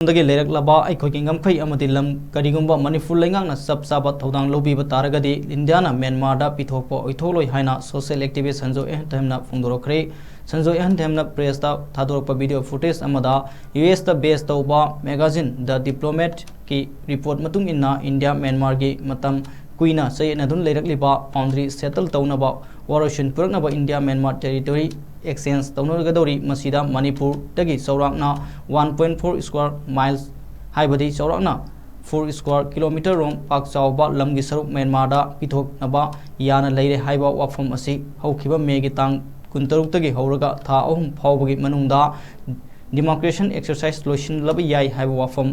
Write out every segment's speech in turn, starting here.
दगे लेरक्लबा अखोगी ngमखै अमदि lam करिगुंबा Manipur लेंगांगना सब साबा थौदांग लौबीबा तारगदि इंडियाना म्यांमारदा पिथोकपा ओइथोलोय हाइना सोशल एक्टिविस्ट संजो एहतमना फोंदोरखरे संजो एहतमना प्रेसता थादोरपा वीडियो फुटेज अमदा यूएस दा बेस तौबा मैगजीन द डिप्लोमेट की रिपोर्ट मतुंग इन्ना इंडिया म्यांमार की मतम कुइना सयनदुन लेरक्लिबा बाउंड्री सेटल तौनबा वारोशन पुरकनबा इंडिया म्यांमार टेरिटोरी एक्सचेंज तौनगदौरी मसीदा मणिपुर तगी चौराकना 1.4 स्क्वायर माइल्स हाइबदी चौराकना 4 स्क्वायर किलोमीटर रोम पाक चावबा लमगी सरुक म्यांमारदा पिथोकनबा याना लेरे हाइबा वाफम असि हौखिबा मेगी तांग 16 तगी हौरगा था अहुम फावबगी मनुंगदा डेमोक्रेशन एक्सरसाइज लोइसिनलब याय हाइबा वाफम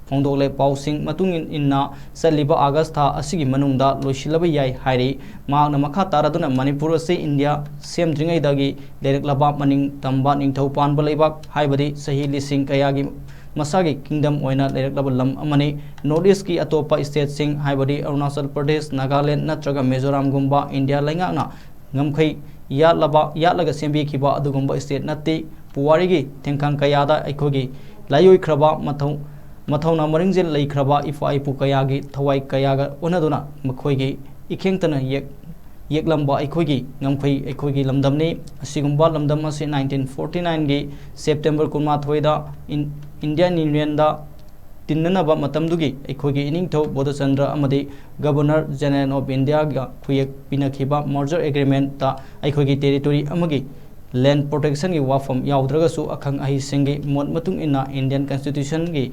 फोंदोले पाउसिंग मतुंग इन्ना सलिबा अगस्त था असिगी मनुंगदा लोइसिलब याय हाइरी मागना मखा तारादुना मणिपुर से इंडिया सेमद्रिंगैदगी लेरक्लबा मनिंग तंबा निंगथौ पानबा लेबाक हाइबदी सही लिसिंग कयागी मसागी किंगडम ओइना लेरक्लबा लम अमनी नॉर्थ ईस्ट की अतोपा स्टेट सिंग हाइबदी अरुणाचल प्रदेश नागालैंड नत्रगा मिजोरम गुंबा इंडिया लेंगाना ngमखै यालगा सेंबिखिबा अदुगुंबा स्टेट नत्ति पुवारीगी थेंखांग कयादा अखोगी लायोइख्रबा मथौना मरिंगजेल लेख्रबा इफा इपु कयागी थवाई कयागा उनदुना मखोइगी इखेंगतना येकलंबा अखोगी ngमखै अखोगी लमदमनी असिगुंबा लमदम असे 1949 गी सेप्टेम्बर 19 दा इंडियन यूनियन दा तिन्ननबा मतमदुगी अखोगी इनिंगथौ Bodhchandra अमदी governor general of India गा खुयेक पिनखिबा मर्जर एग्रीमेंट ता अखोगी टेरिटोरी अमगी लैंड प्रोटेक्शन की वाफम याउद्रगसु अखंग अहिसिंगी मोट मतुंग इन्ना इंडियन कॉन्स्टिट्यूशन की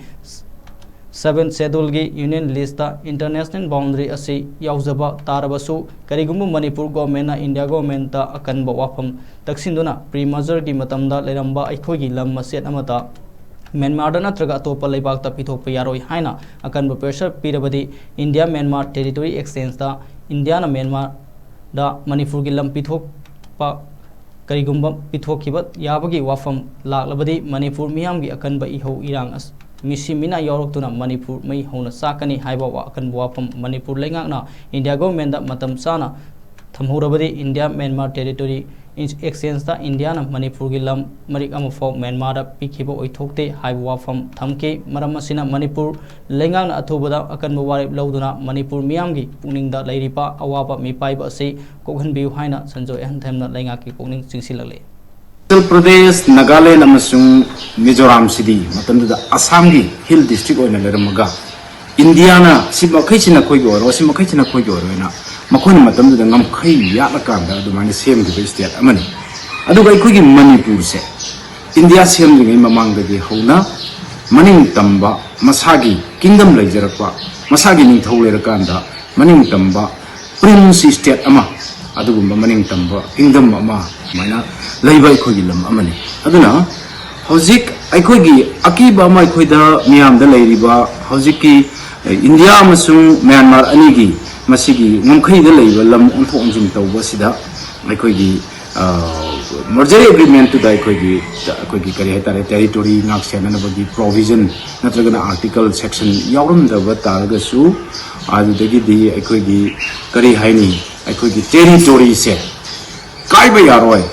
7 शेड्यूल की यूनियन लिस्ट इंटरनेशनल बाउंड्री असी याउजबा तारबसु करिगुंबु मणिपुर गवर्नमेंट इंडिया गवर्नमेंट अकनब वाफम तक्सिंदुना प्री मर्जर की मतमदा लेरंबा अखोगी लम मसेट अमता म्यांमार नत्रगा अतोप लेबाक पिथोप यारोय हाइना अकनब प्रेशर पीरबदी इंडिया म्यांमार टेरिटोरी एक्सचेंज दा इंडिया म्यांमार दा मणिपुर की लम पिथोप करिगुंबा पिथोखिब याबगी वाफम लाक्लबदी मणिपुर मियामगी अकनब इहौ इरांग मिसी मिना यावरक्तुना मणिपुर मई हौना साकनी हाइबा अकनब वाफम मणिपुर लेंगाकना इंडिया गवर्नमेंट मतम चाना थमहौरबदी इंडिया म्यांमार टेरिटोरी एक्सचेंज दा इंडिया मणिपुर की लम मरिक अमफाव म्यांमार पिखिब ओइथोकते हाइबा वाफम थमके मरम असिना मणिपुर लेंगाकना अथुबदा अकनब वारेप लौदुना मणिपुर मियामगी पुनिंगदा लैरिपा अवाबा मिपाइबा असि कोगहनबियु हाइना संजो एहनथेमना लेंगाकी पुनिंग चिंसिलले उत्तर प्रदेश नागालैंड अमसुंग मिजोरम सिदी मतंदुदा असम की हिल डिस्ट्रिक्ट ओइना लेरमगा इंडियाना सिमखैचिना खोइगो ओरो सिमखैचिना खोइगो ओरोना मखोनी मतंदुदा ngमखै यालकांदा दुमानि सेमगिबे स्टेट अमनि अदुगा इखोगी मणिपुर से इंडिया सेमलिङै ममांगदि हौना मनिंग तंबा मसागी किंगडम लैजरपा मसागी निंथौ लेरकांदा मनिंग तंबा प्रिंस स्टेट अमा अदुगुंबा मनिंग तंबा किंगडम अमा माइना लैबा इखोगी लम अमनि अदुना हौजिक अखोगी अकीबा अमा इखोइदा मियामदा लैरिबा हौजिकी इंडिया अमसुंग म्यांमार अनिगी मसिगी ngमखैदा लैबा लम ओंथोंजिम तौबसिदा अखोगी मर्जर एग्रीमेंट तुदा अखोगी करी हाइतारे टेरिटोरी नाक सेननबगी प्रोविजन नत्रगना आर्टिकल सेक्शन यावरमदबा तारगसु आदुदगिदी अखोगी करी हाइनी अखोगी टेरिटोरी से काइबा यारोय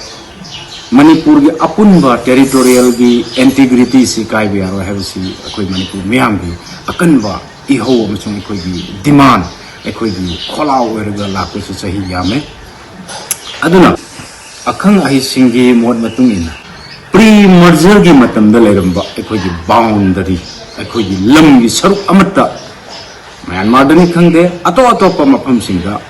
मणिपुर की अपुनबा टेरिटोरियल की इंटीग्रिटी से काइबा यारोय हैबसी अखोई मणिपुर मियाम की अकनबा इहो अमसुंग अखोगी डिमांड अखोगी खोलाव ओरगा लाखसु सही यामे अदुना अखंग अहिसिंगी मोड मतुंगिना प्री मर्जर की मतमदा लेरंबा अखोगी बाउंडरी अखोगी लम की सरुक अमत्ता म्यांमार दनि खंगदे अतो अतोपा मफम सिंगा